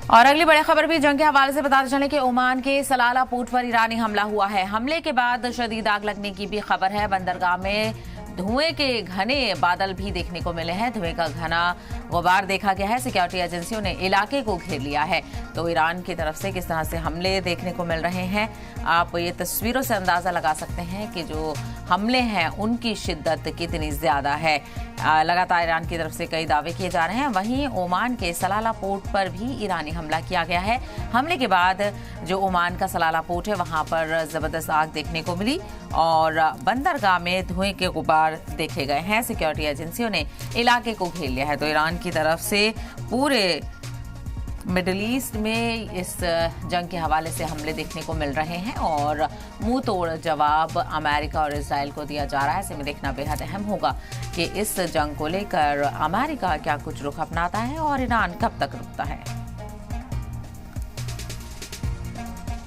और अगली बड़ी खबर भी जंग के हवाले से बताते चले कि ओमान के सलाला पोर्ट पर ईरानी हमला हुआ है। हमले के बाद शदीद आग लगने की भी खबर है। बंदरगाह में धुएं के घने बादल भी देखने को मिले हैं। धुएं का घना गुबार देखा गया है। सिक्योरिटी एजेंसियों ने इलाके को घेर लिया है। तो ईरान की तरफ से किस तरह से हमले देखने को मिल रहे हैं, आप ये तस्वीरों से अंदाजा लगा सकते हैं कि जो हमले हैं उनकी शिद्दत कितनी ज्यादा है। लगातार ईरान की तरफ से कई दावे किए जा रहे हैं। वहीं ओमान के सलाला पोर्ट पर भी ईरानी हमला किया गया है। हमले के बाद जो ओमान का सलाला पोर्ट है वहां पर जबरदस्त आग देखने को मिली और बंदरगाह में धुएं के गुबार देखे गए हैं। सिक्योरिटी एजेंसियों ने इलाके को घेर लिया है। तो ईरान की तरफ से पूरे मिडिल ईस्ट में इस जंग के हवाले से हमले देखने को मिल रहे हैं और मुंह तोड़ जवाब अमेरिका और इजराइल को दिया जा रहा है। ऐसे में देखना बेहद अहम होगा कि इस जंग को लेकर अमेरिका क्या कुछ रुख अपनाता है और ईरान कब तक रुकता है।